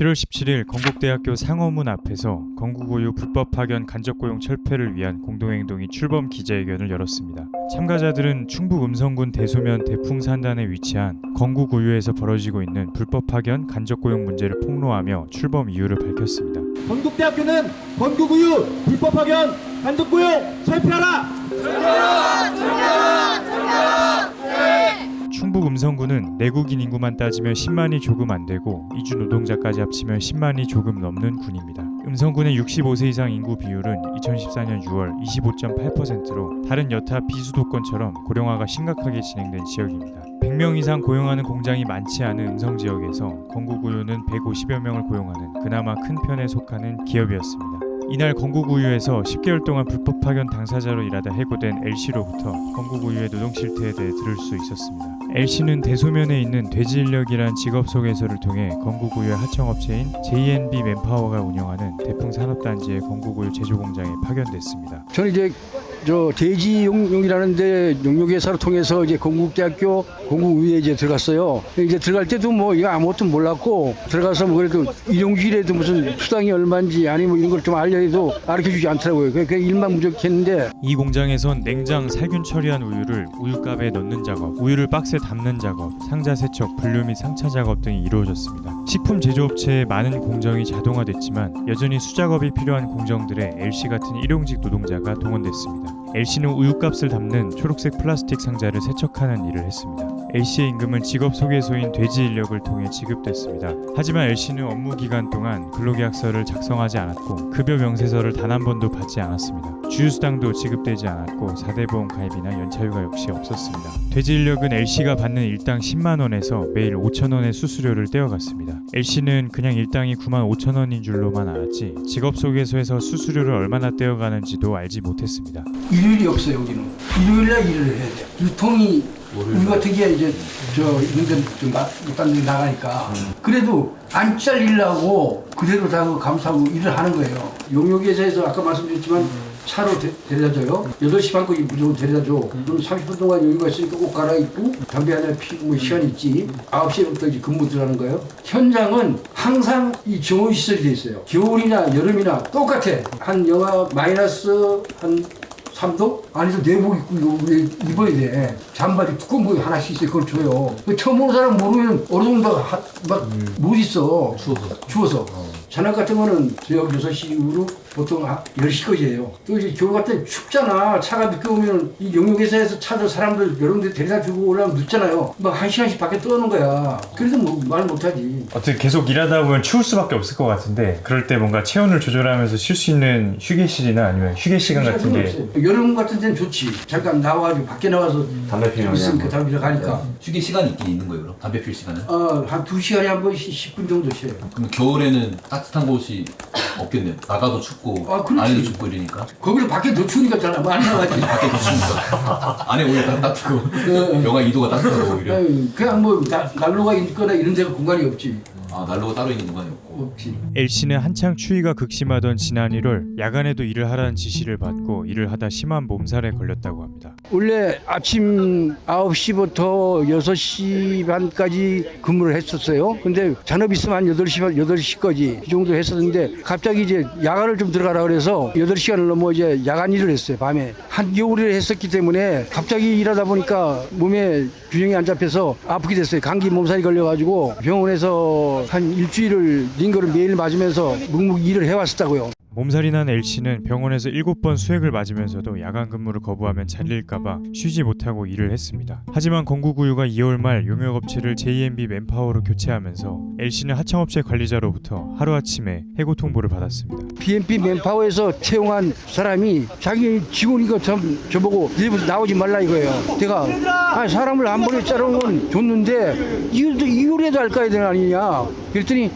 7월 17일 건국대학교 상어문 앞에서 건국우유 불법 파견 간접고용 철폐를 위한 공동행동이 출범 기자회견을 열었습니다. 참가자들은 충북 음성군 대소면 대풍산단에 위치한 건국우유에서 벌어지고 있는 불법 파견 간접고용 문제를 폭로하며 출범 이유를 밝혔습니다. 건국대학교는 건국우유 불법 파견 간접고용 철폐하라! 충북 음성군은 내국인 인구만 따지면 10만이 조금 안 되고 이주 노동자까지 합치면 10만이 조금 넘는 군입니다. 음성군의 65세 이상 인구 비율은 2014년 6월 25.8%로 다른 여타 비수도권처럼 고령화가 심각하게 진행된 지역입니다. 100명 이상 고용하는 공장이 많지 않은 음성 지역에서 건국우유는 150여 명을 고용하는 그나마 큰 편에 속하는 기업이었습니다. 이날 건국우유에서 10개월 동안 불법 파견 당사자로 일하다 해고된 L씨로부터 건국우유의 노동 실태에 대해 들을 수 있었습니다. L씨는 대소면에 있는 돼지인력이란 직업 소개서를 통해 건국우유의 하청업체인 JNB 맨파워가 운영하는 대풍산업단지의 건국우유 제조공장에 파견됐습니다. 저는 이제 돼지 용이라는데 용역회사를 통해서 이제 건국대학교 건국우유에 이제 들어갔어요. 이제 들어갈 때도 뭐 이거 아무것도 몰랐고 들어가서 뭐 그래도 일용직이라도 무슨 수당이 얼마인지 아니면 이런 걸 좀 알려도 가르쳐주지 않더라고요. 그냥 일만 무적했는데 이 공장에선 냉장 살균 처리한 우유를 우유값에 넣는 작업, 우유를 박스에 담는 작업, 상자 세척, 분류 및 상차 작업 등이 이루어졌습니다. 식품 제조업체의 많은 공정이 자동화됐지만 여전히 수작업이 필요한 공정들에 L씨 같은 일용직 노동자가 동원됐습니다. L씨는 우유값을 담는 초록색 플라스틱 상자를 세척하는 일을 했습니다. L씨의 임금은 직업 소개소인 돼지 인력을 통해 지급됐습니다. 하지만 L씨는 업무 기간 동안 근로계약서를 작성하지 않았고 급여 명세서를 단 한 번도 받지 않았습니다. 주휴수당도 지급되지 않았고 4대 보험 가입이나 연차휴가 역시 없었습니다. 돼지 인력은 L씨가 받는 일당 10만 원에서 매일 5천 원의 수수료를 떼어갔습니다. L씨는 그냥 일당이 9만 5천 원인 줄로만 알았지 직업 소개소에서 수수료를 얼마나 떼어가는지도 알지 못했습니다. 일요일이 없어요. 여기는 일요일날 일을 해야 돼. 유통이 우리 같은 게 이제 이런 데 나가니까 그래도 안 잘리려고 그대로 다 감사하고 일을 하는 거예요. 용역회사에서 아까 말씀드렸지만 차로 데려다줘요. 8시 반까지 무조건 데려다줘. 그럼 30분 동안 여기가 있으니까 옷 갈아입고 담배 하나 피우고 뭐 시간 있지. 9시부터 이제 근무 들어가는 거예요. 현장은 항상 이 정원시설이 돼 있어요. 겨울이나 여름이나 똑같아. 한 영하 마이너스 한 3도? 안에서 내복 입고 입어야 돼. 잠바지 두꺼운 거 하나씩 있어요. 그걸 줘요. 처음 오는 사람 모르면 어느 정도 막 못 있어. 추워서. 저녁 같은 거는 저녁 6시 이후로 보통 10시까지예요. 또 이제 겨울 같은 때 춥잖아. 차가 늦게 오면 이 용역회사에서 차들 사람들 여러 군데 데려다 주고 올라오면 늦잖아요. 막 1시간씩 밖에 떠오는 거야. 그래도 뭐 말 못하지. 어떻게 계속 일하다 보면 추울 수밖에 없을 것 같은데 그럴 때 뭔가 체온을 조절하면서 쉴 수 있는 휴게실이나 아니면 휴게 시간 같은 게 없어요. 여름 같은 데는 좋지. 잠깐 나와가지고 밖에 나와서 담배 피우면 있으니까 담배 피러 가니까. 휴게 시간이 있긴 있는 거예요, 그럼? 담배 필 시간은? 한 2시간에 한 번씩 10분 정도 쉬어요. 그럼 겨울에는 따뜻한 곳이 없겠네요. 나가도 춥고 그렇지. 안에도 춥고 이러니까. 거기서 밖에 더 추우니까 잘 안 나가지. 밖에 더 추우니까. 안에 오히려 따뜻하고 영하 2도가 따뜻하고 오히려. 그냥 뭐 난로가 있거나 이런 데가 공간이 없지. 난로가 따로 있는 공간이 없고. 없지. L씨는 한창 추위가 극심하던 지난 1월 야간에도 일을 하라는 지시를 받고 일을 하다 심한 몸살에 걸렸다고 합니다. 원래 아침 9시부터 6시 반까지 근무를 했었어요. 근데 잔업 있으면 한 8시까지 이 정도 했었는데 갑자기 이제 야간을 좀 들어가라 그래서 8시간을 넘어 이제 야간 일을 했어요. 밤에. 한겨울을 했었기 때문에 갑자기 일하다 보니까 몸에 균형이 안 잡혀서 아프게 됐어요. 감기 몸살이 걸려가지고 병원에서 한 일주일을 링거를 매일 맞으면서 묵묵히 일을 해왔었다고요. 몸살이 난 L씨는 병원에서 7번 수액을 맞으면서도 야간 근무를 거부하면 잘릴까봐 쉬지 못하고 일을 했습니다. 하지만 건국우유가 2월 말 용역업체를 JNB 맨파워로 교체하면서 L씨는 하청업체 관리자로부터 하루아침에 해고 통보를 받았습니다. BNP 맨파워에서 채용한 사람이 자기 직원이니까 저보고 내일부터 나오지 말라 이거예요. 내가 사람을 한 번에 자르는 건 좋는데 이거라도 할까 해야 되는 거 아니냐. 그랬더니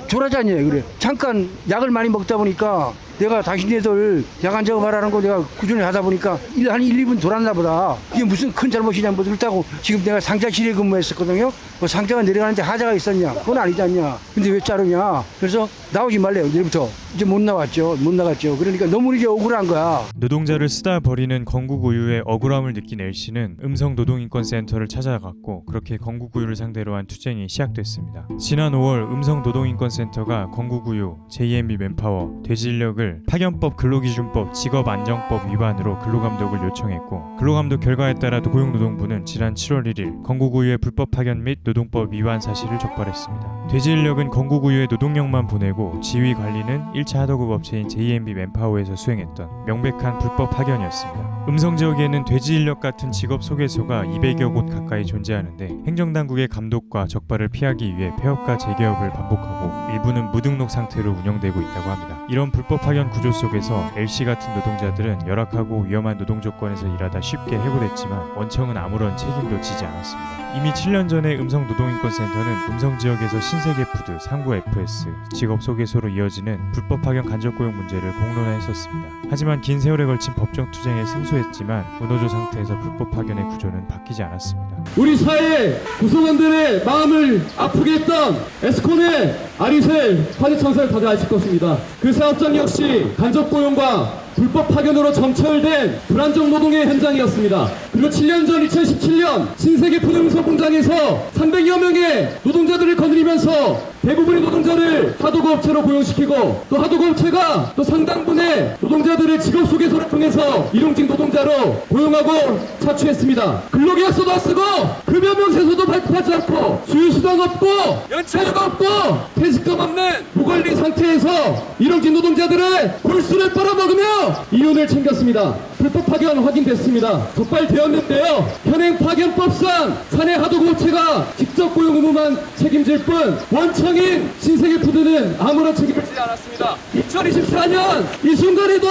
졸아자냐 그래. 잠깐 약을 많이 먹다 보니까 내가 당신네들 야간 작업하라는 거 내가 꾸준히 하다 보니까 한 1, 2분 돌았나 보다. 그게 무슨 큰 잘못이냐. 뭐 그렇다고 지금 내가 상자실에 근무했었거든요. 뭐 상자가 내려가는데 하자가 있었냐. 그건 아니지 않냐. 근데 왜 자르냐. 그래서 나오지 말래요. 내일부터. 이제 못 나갔죠. 그러니까 너무 이제 억울한 거야. 노동자를 쓰다 버리는 건국우유의 억울함을 느낀 L씨는 음성노동인권센터를 찾아갔고 그렇게 건국우유를 상대로 한 투쟁이 시작됐습니다. 지난 5월 음성노동인권센터가 건국우유, JMB 맨파워, 돼지인력을 파견법, 근로기준법, 직업안정법 위반으로 근로감독을 요청했고 근로감독 결과에 따라 고용노동부는 지난 7월 1일 건국우유의 불법 파견 및 노동법 위반 사실을 적발했습니다. 돼지인력은 건국우유의 노동력만 보내고 지휘 관리는 1차 하도급 업체인 JMB 맨파워에서 수행했던 명백한 불법 파견이었습니다. 음성지역에는 돼지인력 같은 직업 소개소가 200여 곳 가까이 존재하는데 행정당국의 감독과 적발을 피하기 위해 폐업과 재개업을 반복하고 일부는 무등록 상태로 운영되고 있다고 합니다. 이런 불법 파견 구조 속에서 L씨 같은 노동자들은 열악하고 위험한 노동 조건에서 일하다 쉽게 해고됐지만 원청은 아무런 책임도 지지 않았습니다. 이미 7년 전에 음성노동인권센터는 음성지역에서 신세계푸드, 상구FS, 직업소개소로 이어지는 불법 파견 간접고용 문제를 공론화했었습니다. 하지만 긴 세월에 걸친 법정 투쟁에 승소했지만 무노조 상태에서 불법 파견의 구조는 바뀌지 않았습니다. 우리 사회 구성원들의 마음을 아프게 했던 에스콘의 아리셀 화재청사를 다들 아실 것입니다. 그 사업장 역시 간접고용과 불법 파견으로 점철된 불안정 노동의 현장이었습니다. 그리고 7년 전 2017년 신세계푸드 음성공장에서 300여 명의 노동자들을 거느리면서 대부분의 노동자를 하도급 업체로 고용시키고 또 하도급 업체가 또 상당분의 노동자들을 직업소개소를 통해서 일용직 노동자로 고용하고 차취했습니다. 근로계약서도 안 쓰고 급여 명세서도 발급하지 않고 수유수당 없고 연차료가 없고 퇴직금 없는 무관리 상태에서 일용직 노동자들의 골수를 빨아먹으며 이윤을 챙겼습니다. 불법 파견 확인됐습니다. 적발되었는데요. 현행 파견법상 사내 하도급 업체가 직접 고용 의무만 책임질 뿐 원청인 신세계푸드는 아무런 책임을 지지 않았습니다. 2024년 이 순간에도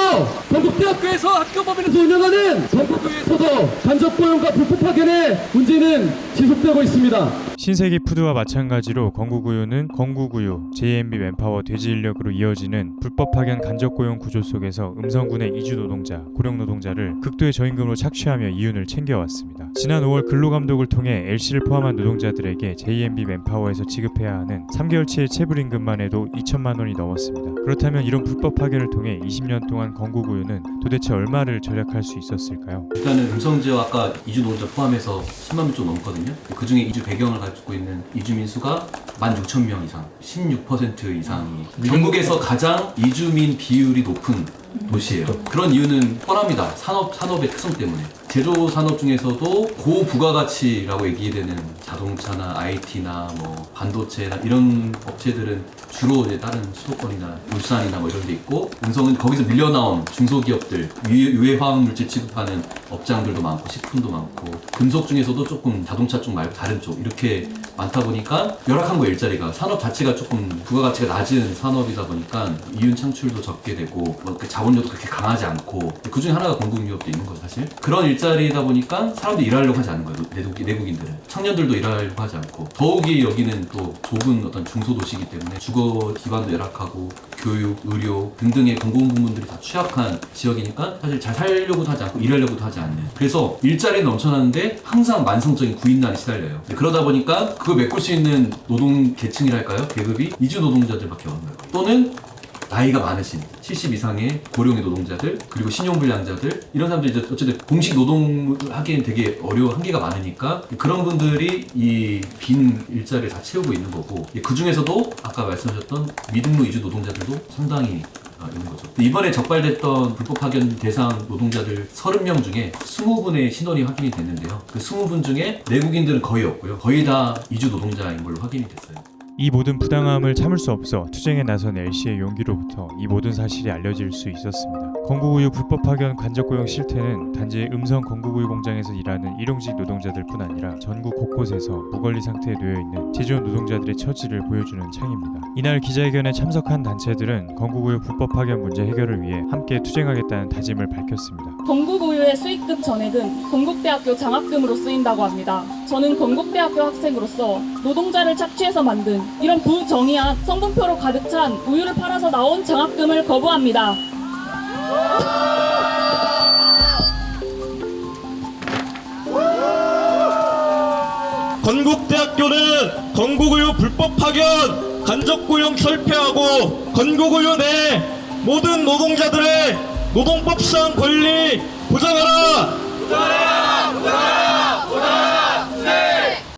건국대학교에서 학교법인에서 운영하는 건국교에서도 간접고용과 불법 파견의 문제는 지속되고 있습니다. 신세계푸드와 마찬가지로 건국우유는 건국우유, JMB 맨파워, 돼지인력으로 이어지는 불법 파견 간접고용 구조 속에서 음성군의 이주노동자, 고령노동자를 극도의 저임금으로 착취하며 이윤을 챙겨왔습니다. 지난 5월 근로감독을 통해 L씨를 포함한 노동자들에게 JMB 맨파워에서 지급해야 하는 3개월치의 체불임금만 해도 2천만 원이 넘었습니다. 그렇다면 이런 불법 파견을 통해 20년 동안 건국우유는 도대체 얼마를 절약할 수 있었을까요? 일단은 음성지역 아까 이주 노동자 포함해서 10만 명 좀 넘거든요. 그 중에 이주 배경을 가지고 있는 이주민 수가 16,000명 이상, 16% 이상이 전국에서 가장 이주민 비율이 높은 도시예요. 그런 이유는 뻔합니다. 산업의 특성 때문에. 제조 산업 중에서도 고부가가치라고 얘기되는 자동차나 IT나 뭐 반도체나 이런 업체들은 주로 이제 다른 수도권이나 울산이나 뭐 이런 데 있고, 음성은 거기서 밀려나온 중소기업들, 유해 화학물질 취급하는 업장들도 많고 식품도 많고, 금속 중에서도 조금 자동차 쪽 말고 다른 쪽 이렇게 많다 보니까 열악한 거 일자리가, 산업 자체가 조금 부가가치가 낮은 산업이다 보니까 이윤 창출도 적게 되고 뭐 자본력도 그렇게 강하지 않고, 그 중에 하나가 공공유업도 있는 거죠 사실. 그런 일자리다 보니까 사람들이 일하려고 하지 않는 거예요. 내국인들은. 청년들도 일하려고 하지 않고, 더욱이 여기는 또 좁은 어떤 중소도시이기 때문에 주거 기반도 열악하고 교육, 의료 등등의 공공부문들이 다 취약한 지역이니까 사실 잘 살려고도 하지 않고 일하려고도 하지 않는, 그래서 일자리는 넘쳐나는데 항상 만성적인 구인난에 시달려요. 그러다 보니까 그걸 메꿀 수 있는 노동 계층이랄까요? 계급이 이주 노동자들밖에 없는 거예요. 또는 나이가 많으신 70 이상의 고령의 노동자들, 그리고 신용불량자들, 이런 사람들이 이제 어쨌든 공식 노동을 하기엔 되게 한계가 많으니까 그런 분들이 이 빈 일자리를 다 채우고 있는 거고, 그 중에서도 아까 말씀하셨던 미등록 이주 노동자들도 상당히 있는 거죠. 이번에 적발됐던 불법 파견 대상 노동자들 30명 중에 20분의 신원이 확인이 됐는데요. 그 20분 중에 내국인들은 거의 없고요. 거의 다 이주 노동자인 걸로 확인이 됐어요. 이 모든 부당함을 참을 수 없어 투쟁에 나선 L씨의 용기로부터 이 모든 사실이 알려질 수 있었습니다. 건국우유 불법 파견 간접고용 실태는 단지 음성 건국우유 공장에서 일하는 일용직 노동자들뿐 아니라 전국 곳곳에서 무권리 상태에 놓여있는 제조업 노동자들의 처지를 보여주는 창입니다. 이날 기자회견에 참석한 단체들은 건국우유 불법 파견 문제 해결을 위해 함께 투쟁하겠다는 다짐을 밝혔습니다. 건국우유의 수익금 전액은 건국대학교 장학금으로 쓰인다고 합니다. 저는 건국대학교 학생으로서 노동자를 착취해서 만든 이런 부정의한 성분표로 가득 찬 우유를 팔아서 나온 장학금을 거부합니다. 건국대학교는 건국우유 불법 파견, 간접고용 철폐하고 건국우유 내 모든 노동자들의 노동법상 권리 보장하라! 보장하라! 보장하라! 보장하라!